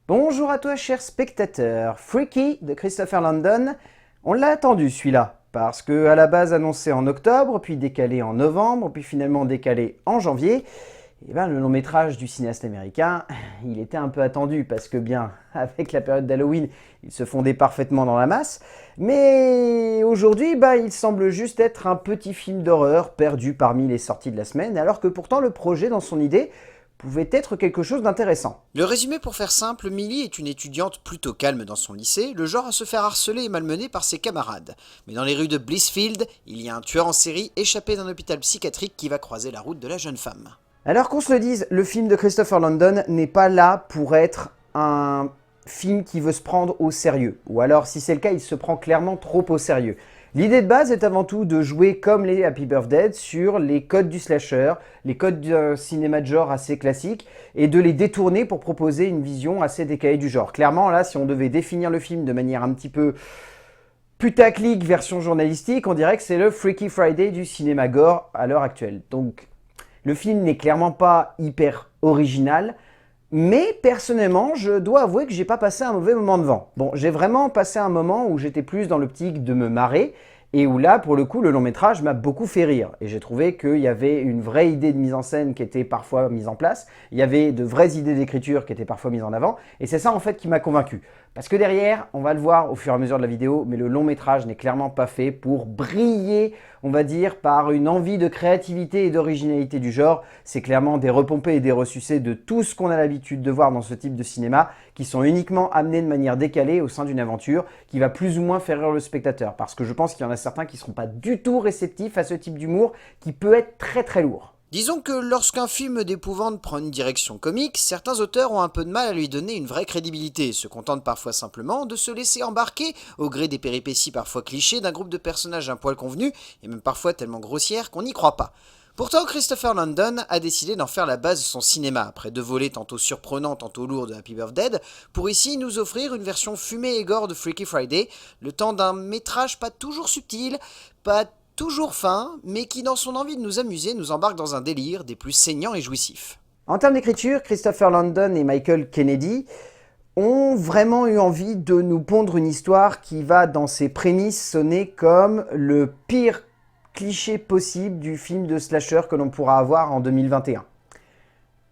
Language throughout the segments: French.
Bonjour à toi cher spectateur, Freaky de Christopher Landon. On l'a attendu celui-là, parce que à la base annoncé en octobre, puis décalé en novembre, puis finalement décalé en janvier, et ben le long métrage du cinéaste américain, il était un peu attendu, parce que bien, avec la période d'Halloween, il se fondait parfaitement dans la masse, mais aujourd'hui, il semble juste être un petit film d'horreur perdu parmi les sorties de la semaine, alors que pourtant le projet dans son idée pouvait être quelque chose d'intéressant. Le résumé pour faire simple, Millie est une étudiante plutôt calme dans son lycée, le genre à se faire harceler et malmener par ses camarades. Mais dans les rues de Blissfield, il y a un tueur en série échappé d'un hôpital psychiatrique qui va croiser la route de la jeune femme. Alors qu'on se le dise, le film de Christopher Landon n'est pas là pour être un film qui veut se prendre au sérieux. Ou alors, si c'est le cas, il se prend clairement trop au sérieux. L'idée de base est avant tout de jouer comme les Happy Birthday sur les codes du slasher, les codes d'un cinéma de genre assez classique, et de les détourner pour proposer une vision assez décalée du genre. Clairement, là, si on devait définir le film de manière un petit peu putaclic version journalistique, on dirait que c'est le Freaky Friday du cinéma gore à l'heure actuelle. Donc, le film n'est clairement pas hyper original, mais personnellement, je dois avouer que j'ai pas passé un mauvais moment devant. Bon, j'ai vraiment passé un moment où j'étais plus dans l'optique de me marrer, et où là, pour le coup, le long métrage m'a beaucoup fait rire. Et j'ai trouvé qu'il y avait une vraie idée de mise en scène qui était parfois mise en place, il y avait de vraies idées d'écriture qui étaient parfois mises en avant, et c'est ça en fait qui m'a convaincu. Parce que derrière, on va le voir au fur et à mesure de la vidéo, mais le long métrage n'est clairement pas fait pour briller, on va dire, par une envie de créativité et d'originalité du genre. C'est clairement des repompés et des ressucés de tout ce qu'on a l'habitude de voir dans ce type de cinéma, qui sont uniquement amenés de manière décalée au sein d'une aventure qui va plus ou moins faire rire le spectateur. Parce que je pense qu'il y en a certains qui ne seront pas du tout réceptifs à ce type d'humour qui peut être très très lourd. Disons que lorsqu'un film d'épouvante prend une direction comique, certains auteurs ont un peu de mal à lui donner une vraie crédibilité, se contentent parfois simplement de se laisser embarquer au gré des péripéties parfois clichés d'un groupe de personnages un poil convenus, et même parfois tellement grossières qu'on n'y croit pas. Pourtant, Christopher Landon a décidé d'en faire la base de son cinéma, après deux volets tantôt surprenants, tantôt lourds de Happy Birthday, pour ici nous offrir une version fumée et gore de Freaky Friday, le temps d'un métrage pas toujours subtil, pas toujours fin, mais qui dans son envie de nous amuser nous embarque dans un délire des plus saignants et jouissifs. En termes d'écriture, Christopher Landon et Michael Kennedy ont vraiment eu envie de nous pondre une histoire qui va dans ses prémices sonner comme le pire cliché possible du film de slasher que l'on pourra avoir en 2021.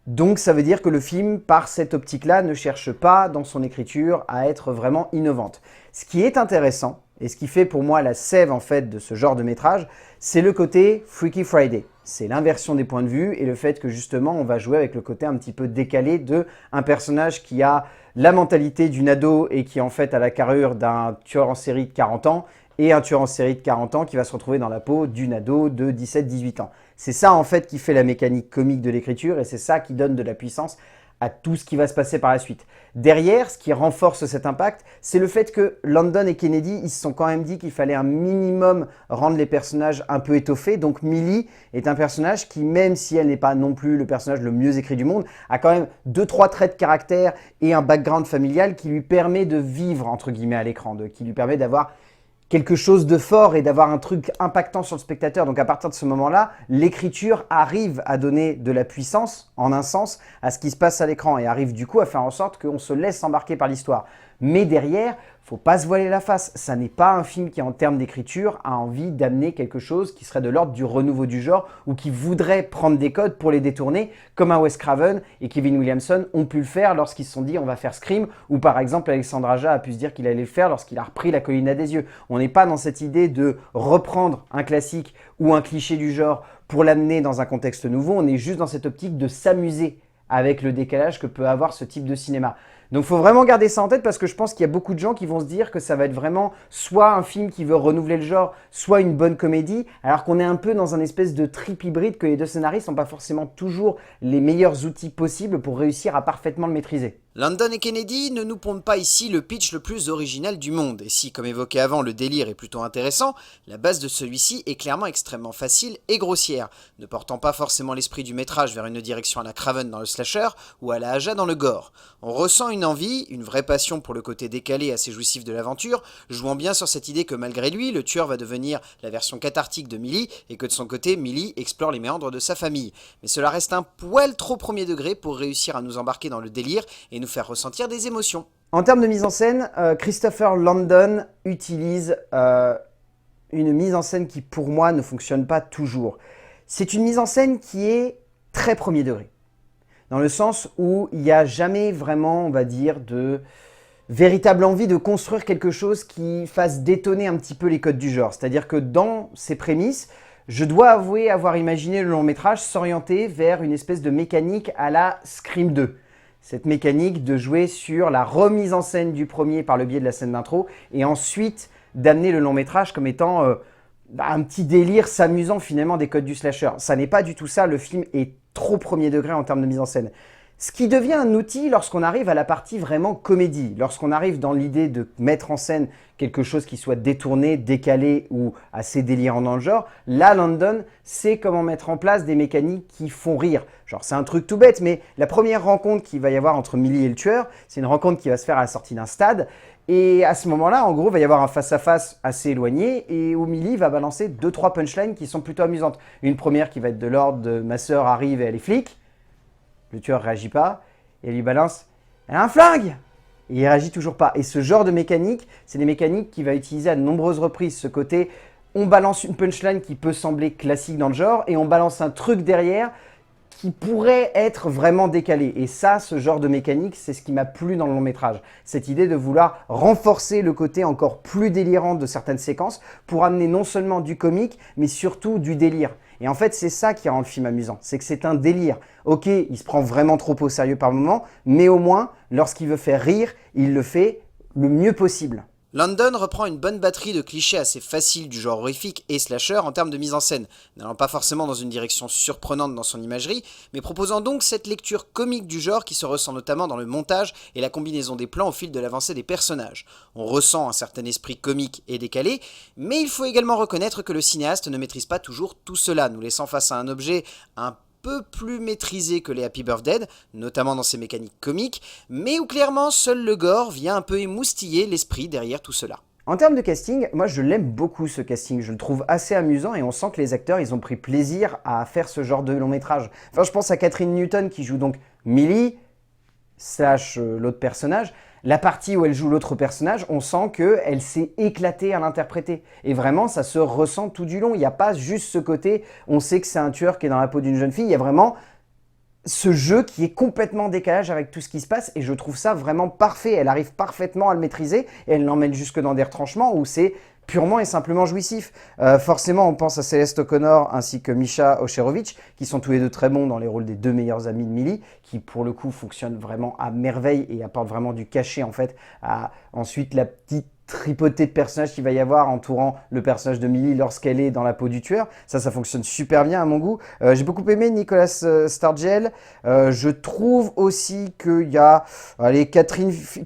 Donc ça veut dire que le film, par cette optique-là, ne cherche pas dans son écriture à être vraiment innovante. Ce qui est intéressant, et ce qui fait pour moi la sève en fait de ce genre de métrage, c'est le côté Freaky Friday. C'est l'inversion des points de vue et le fait que justement on va jouer avec le côté un petit peu décalé de un personnage qui a la mentalité d'une ado et qui en fait a la carrure d'un tueur en série de 40 ans et un tueur en série de 40 ans qui va se retrouver dans la peau d'une ado de 17-18 ans. C'est ça en fait qui fait la mécanique comique de l'écriture et c'est ça qui donne de la puissance à tout ce qui va se passer par la suite. Derrière, ce qui renforce cet impact, c'est le fait que Landon et Kennedy, ils se sont quand même dit qu'il fallait un minimum rendre les personnages un peu étoffés. Donc Millie est un personnage qui, même si elle n'est pas non plus le personnage le mieux écrit du monde, a quand même 2-3 traits de caractère et un background familial qui lui permet de vivre, entre guillemets, à l'écran, qui lui permet d'avoir quelque chose de fort et d'avoir un truc impactant sur le spectateur. Donc à partir de ce moment-là, l'écriture arrive à donner de la puissance, en un sens, à ce qui se passe à l'écran et arrive du coup à faire en sorte qu'on se laisse embarquer par l'histoire. Mais derrière, faut pas se voiler la face. Ça n'est pas un film qui, en termes d'écriture, a envie d'amener quelque chose qui serait de l'ordre du renouveau du genre ou qui voudrait prendre des codes pour les détourner, comme un Wes Craven et Kevin Williamson ont pu le faire lorsqu'ils se sont dit on va faire Scream, ou par exemple Alexandre Aja a pu se dire qu'il allait le faire lorsqu'il a repris La Colline à des yeux. On n'est pas dans cette idée de reprendre un classique ou un cliché du genre pour l'amener dans un contexte nouveau, on est juste dans cette optique de s'amuser avec le décalage que peut avoir ce type de cinéma. Donc il faut vraiment garder ça en tête parce que je pense qu'il y a beaucoup de gens qui vont se dire que ça va être vraiment soit un film qui veut renouveler le genre, soit une bonne comédie, alors qu'on est un peu dans un espèce de trip hybride que les deux scénaristes n'ont pas forcément toujours les meilleurs outils possibles pour réussir à parfaitement le maîtriser. Landon et Kennedy ne nous pondent pas ici le pitch le plus original du monde, et si, comme évoqué avant, le délire est plutôt intéressant, la base de celui-ci est clairement extrêmement facile et grossière, ne portant pas forcément l'esprit du métrage vers une direction à la Craven dans le slasher ou à la Aja dans le gore. On ressent une envie, une vraie passion pour le côté décalé et assez jouissif de l'aventure, jouant bien sur cette idée que malgré lui, le tueur va devenir la version cathartique de Millie et que de son côté, Millie explore les méandres de sa famille. Mais cela reste un poil trop premier degré pour réussir à nous embarquer dans le délire et nous faire ressentir des émotions. En termes de mise en scène, Christopher Landon utilise une mise en scène qui, pour moi, ne fonctionne pas toujours. C'est une mise en scène qui est très premier degré, dans le sens où il n'y a jamais vraiment, on va dire, de véritable envie de construire quelque chose qui fasse détonner un petit peu les codes du genre. C'est-à-dire que dans ses prémices, je dois avouer avoir imaginé le long métrage s'orienter vers une espèce de mécanique à la Scream 2. Cette mécanique de jouer sur la remise en scène du premier par le biais de la scène d'intro et ensuite d'amener le long métrage comme étant un petit délire s'amusant finalement des codes du slasher. Ça n'est pas du tout ça, le film est trop premier degré en termes de mise en scène. Ce qui devient un outil lorsqu'on arrive à la partie vraiment comédie, lorsqu'on arrive dans l'idée de mettre en scène quelque chose qui soit détourné, décalé ou assez délirant dans le genre, là, Landon sait comment mettre en place des mécaniques qui font rire. Genre, c'est un truc tout bête, mais la première rencontre qu'il va y avoir entre Millie et le tueur, c'est une rencontre qui va se faire à la sortie d'un stade. Et à ce moment-là, en gros, il va y avoir un face-à-face assez éloigné et où Millie va balancer 2-3 punchlines qui sont plutôt amusantes. Une première qui va être de l'ordre de « ma sœur arrive et elle est flic ». Le tueur ne réagit pas et lui balance « elle a un flingue !» et il ne réagit toujours pas. Et ce genre de mécanique, c'est des mécaniques qu'il va utiliser à de nombreuses reprises. Ce côté, on balance une punchline qui peut sembler classique dans le genre et on balance un truc derrière qui pourrait être vraiment décalé. Et ça, ce genre de mécanique, c'est ce qui m'a plu dans le long métrage. Cette idée de vouloir renforcer le côté encore plus délirant de certaines séquences pour amener non seulement du comique, mais surtout du délire. Et en fait, c'est ça qui rend le film amusant, c'est que c'est un délire. Ok, il se prend vraiment trop au sérieux par moment, mais au moins, lorsqu'il veut faire rire, il le fait le mieux possible. Landon reprend une bonne batterie de clichés assez faciles du genre horrifique et slasher en termes de mise en scène, n'allant pas forcément dans une direction surprenante dans son imagerie, mais proposant donc cette lecture comique du genre qui se ressent notamment dans le montage et la combinaison des plans au fil de l'avancée des personnages. On ressent un certain esprit comique et décalé, mais il faut également reconnaître que le cinéaste ne maîtrise pas toujours tout cela, nous laissant face à un objet un peu plus maîtrisé que les Happy Birthday, notamment dans ses mécaniques comiques, mais où clairement seul le gore vient un peu émoustiller l'esprit derrière tout cela. En termes de casting, moi je l'aime beaucoup ce casting, je le trouve assez amusant et on sent que les acteurs ils ont pris plaisir à faire ce genre de long métrage. Enfin je pense à Catherine Newton qui joue donc Millie, / l'autre personnage. La partie où elle joue l'autre personnage, on sent qu'elle s'est éclatée à l'interpréter. Et vraiment, ça se ressent tout du long. Il n'y a pas juste ce côté, on sait que c'est un tueur qui est dans la peau d'une jeune fille. Il y a vraiment ce jeu qui est complètement en décalage avec tout ce qui se passe. Et je trouve ça vraiment parfait. Elle arrive parfaitement à le maîtriser. Et elle l'emmène jusque dans des retranchements où c'est purement et simplement jouissif. Forcément, on pense à Celeste O'Connor ainsi que Misha Ocherovich, qui sont tous les deux très bons dans les rôles des deux meilleurs amis de Millie, qui pour le coup fonctionnent vraiment à merveille et apportent vraiment du cachet en fait à ensuite la petite tripotée de personnages qu'il va y avoir entourant le personnage de Millie lorsqu'elle est dans la peau du tueur. Ça fonctionne super bien à mon goût. J'ai beaucoup aimé Nicolas Sturgill. Je trouve aussi qu'il y a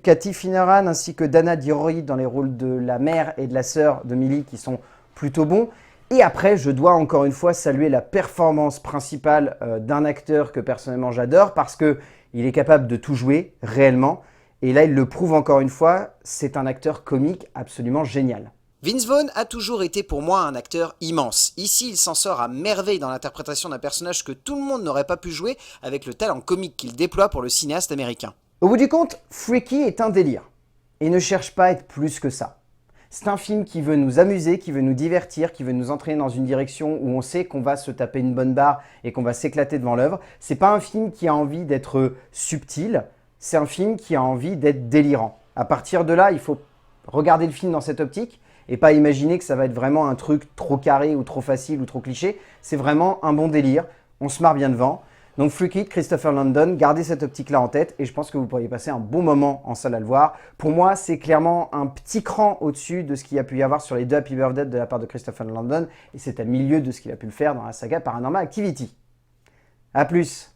Cathy Finneran ainsi que Dana Diori dans les rôles de la mère et de la sœur de Millie qui sont plutôt bons. Et après, je dois encore une fois saluer la performance principale d'un acteur que personnellement j'adore parce qu'il est capable de tout jouer réellement. Et là, il le prouve encore une fois, c'est un acteur comique absolument génial. Vince Vaughn a toujours été pour moi un acteur immense. Ici, il s'en sort à merveille dans l'interprétation d'un personnage que tout le monde n'aurait pas pu jouer avec le talent comique qu'il déploie pour le cinéaste américain. Au bout du compte, Freaky est un délire et ne cherche pas à être plus que ça. C'est un film qui veut nous amuser, qui veut nous divertir, qui veut nous entraîner dans une direction où on sait qu'on va se taper une bonne barre et qu'on va s'éclater devant l'œuvre. C'est pas un film qui a envie d'être subtil. C'est un film qui a envie d'être délirant. À partir de là, il faut regarder le film dans cette optique et pas imaginer que ça va être vraiment un truc trop carré ou trop facile ou trop cliché. C'est vraiment un bon délire, on se marre bien devant. Donc Freaky, Christopher Landon, gardez cette optique-là en tête et je pense que vous pourriez passer un bon moment en salle à le voir. Pour moi, c'est clairement un petit cran au-dessus de ce qu'il y a pu y avoir sur les deux Happy Birthday de la part de Christopher Landon et c'est à milieu de ce qu'il a pu le faire dans la saga Paranormal Activity. A plus.